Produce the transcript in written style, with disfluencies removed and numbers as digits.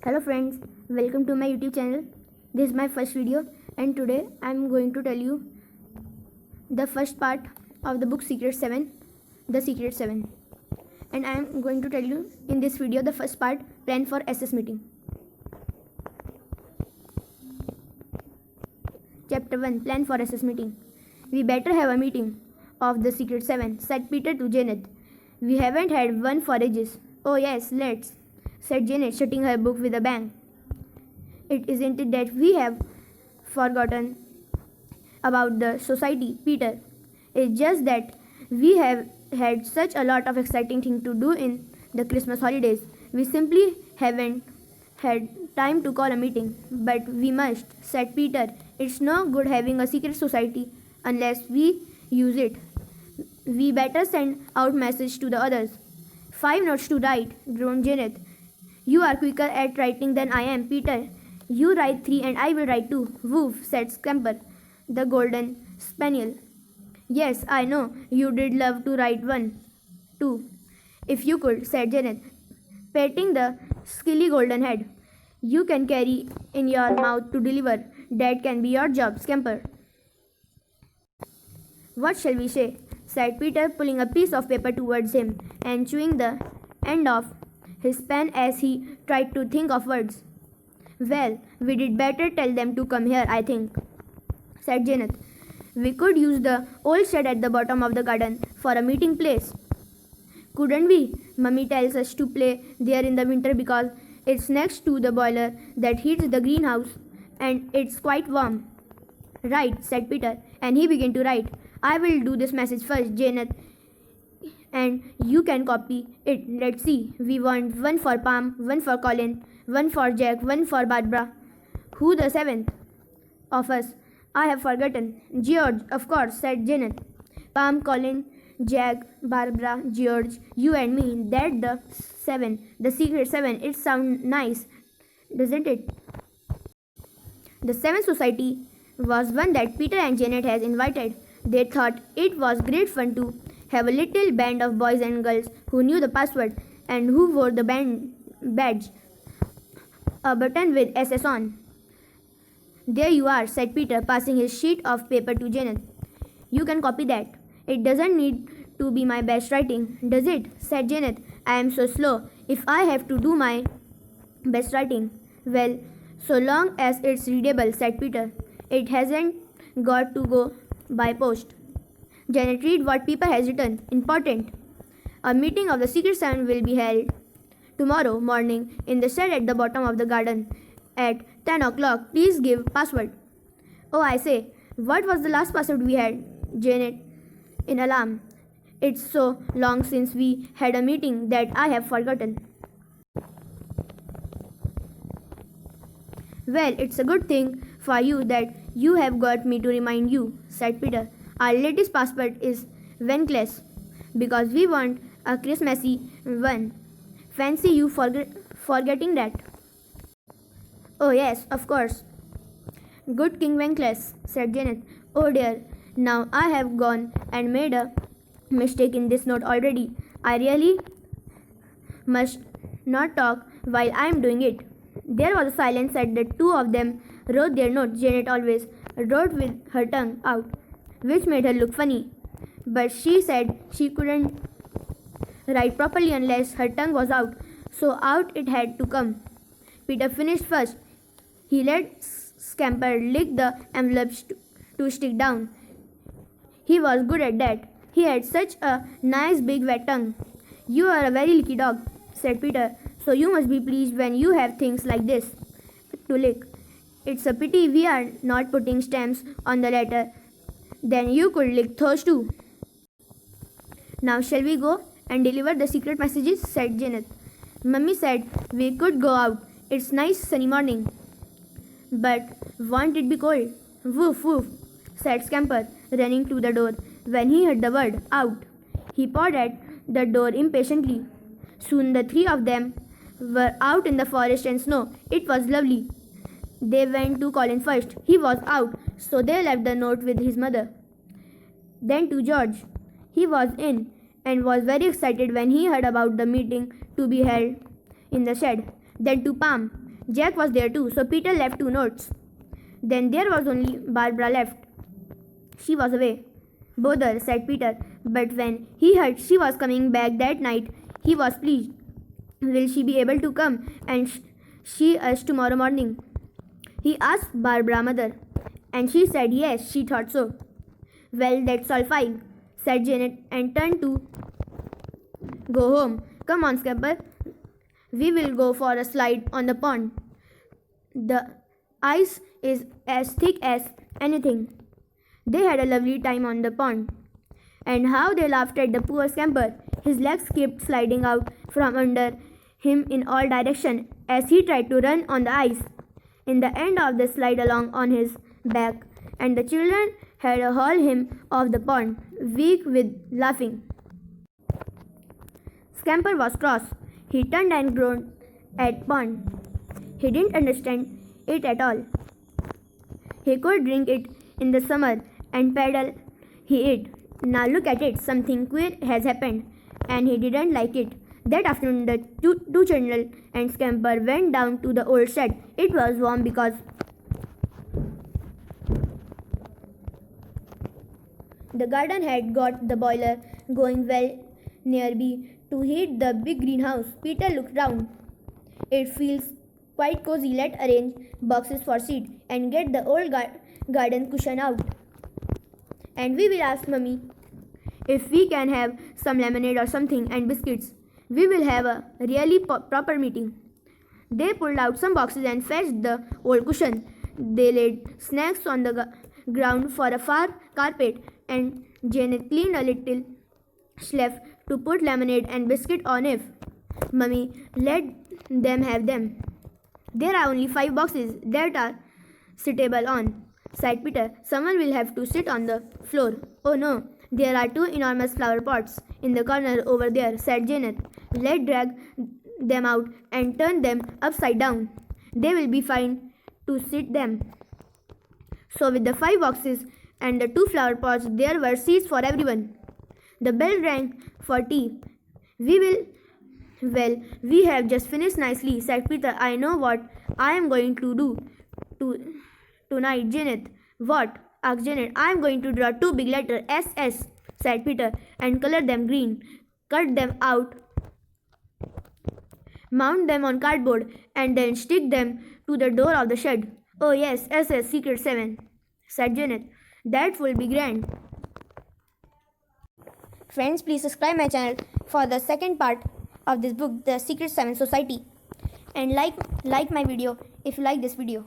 Hello friends, welcome to my YouTube channel. This is my first video and today I am going to tell you the first part of the book Secret 7, The Secret 7. And I am going to tell you in this video the first part, Plan for SS Meeting. Chapter 1, Plan for SS Meeting. We better have a meeting of the Secret 7, said Peter to Janet. We haven't had one for ages. Oh yes, let's, said Janet, shutting her book with a bang. It isn't it that we have forgotten about the society, Peter. It's just that we have had such a lot of exciting things to do in the Christmas holidays. We simply haven't had time to call a meeting. But we must, said Peter. It's no good having a secret society unless we use it. We better send out message to the others. 5 notes to write, groaned Janet. You are quicker at writing than I am, Peter. You write 3 and I will write 2. Woof, said Scamper, the golden spaniel. Yes, I know, you did love to write 1, 2. If you could, said Janet, patting the skilly golden head. You can carry in your mouth to deliver. That can be your job, Scamper. What shall we say? Said Peter, pulling a piece of paper towards him and chewing the end of his pen as he tried to think of words. Well, we did better tell them to come here, I think, said Janet. We could use the old shed at the bottom of the garden for a meeting place. Couldn't we? Mummy tells us to play there in the winter because it's next to the boiler that heats the greenhouse and it's quite warm. Right, said Peter, and he began to write. I will do this message first, Janet, and you can copy it. Let's see. We want 1 for Palm, 1 for Colin, 1 for Jack, 1 for Barbara. Who the 7th of us? I have forgotten. George, of course, said Janet. Palm, Colin, Jack, Barbara, George, you and me. That the 7, the secret 7. It sounds nice, doesn't it? The 7th society was one that Peter and Janet had invited. They thought it was great fun to have a little band of boys and girls who knew the password and who wore the band badge, a button with SS on. There you are, said Peter, passing his sheet of paper to Janet. You can copy that. It doesn't need to be my best writing, does it? Said Janet. I am so slow. If I have to do my best writing, well, so long as it's readable, said Peter. It hasn't got to go by post. Janet, read what Peter has written. Important. A meeting of the Secret 7 will be held tomorrow morning in the shed at the bottom of the garden at 10 o'clock. Please give password. Oh, I say, what was the last password we had? Janet, in alarm. It's so long since we had a meeting that I have forgotten. Well, it's a good thing for you that you have got me to remind you, said Peter. Our latest password is Venclass because we want a Christmassy one. Fancy you forgetting that. Oh yes, of course. Good King Venclass, said Janet. Oh dear, now I have gone and made a mistake in this note already. I really must not talk while I am doing it. There was a silence as the two of them wrote their notes. Janet always wrote with her tongue out, which made her look funny. But she said she couldn't write properly unless her tongue was out, so out it had to come. Peter finished first. He let Scamper lick the envelopes to stick down. He was good at that. He had such a nice big wet tongue. You are a very licky dog, said Peter, so you must be pleased when you have things like this to lick. It's a pity we are not putting stamps on the letter. Then you could lick those too. Now shall we go and deliver the secret messages, said Janet. Mummy said we could go out. It's nice sunny morning. But won't it be cold? Woof woof, said Scamper, running to the door when he heard the word out. He pawed at the door impatiently. Soon the 3 of them were out in the forest and snow. It was lovely. They went to Colin first. He was out, so they left the note with his mother. Then to George. He was in and was very excited when he heard about the meeting to be held in the shed. Then to Palm. Jack was there too, so Peter left 2 notes. Then there was only Barbara left. She was away. Bother, said Peter, but when he heard she was coming back that night, he was pleased. Will she be able to come and see us tomorrow morning? He asked Barbara's mother, and she said yes, she thought so. Well, that's all fine, said Janet and turned to go home. Come on, Scamper. We will go for a slide on the pond. The ice is as thick as anything. They had a lovely time on the pond. And how they laughed at the poor Scamper. His legs kept sliding out from under him in all directions as he tried to run on the ice. In the end of the slide along on his back, and the children had to haul him off the pond, weak with laughing. Scamper was cross. He turned and groaned at pond. He didn't understand it at all. He could drink it in the summer and paddle he ate. Now look at it, something queer has happened, and he didn't like it. That afternoon, the two children and Scamper went down to the old shed. It was warm because the garden had got the boiler going well nearby to heat the big greenhouse. Peter looked round. It feels quite cozy. Let's arrange boxes for seed and get the old garden cushion out. And we will ask Mummy if we can have some lemonade or something and biscuits. We will have a really proper meeting. They pulled out some boxes and fetched the old cushion. They laid snacks on the ground for a far carpet, and Janet cleaned a little shelf to put lemonade and biscuit on it. Mummy, let them have them. There are only 5 boxes that are sittable on, said Peter. Someone will have to sit on the floor. Oh no, there are 2 enormous flower pots in the corner over there, said Janet. Let's drag them out and turn them upside down. They will be fine to sit them. So with the 5 boxes and the 2 flower pots, there were seats for everyone. The bell rang for tea. Well, we have just finished nicely, said Peter. I know what I am going to do tonight, Janet. What? Asked Janet. I am going to draw 2 big letters, SS, said Peter, and color them green. Cut them out, mount them on cardboard, and then stick them to the door of the shed. Oh yes, SS Secret 7, said Janet. That will be grand. Friends, please subscribe my channel for the second part of this book, The Secret 7 Society, and like my video if you like this video.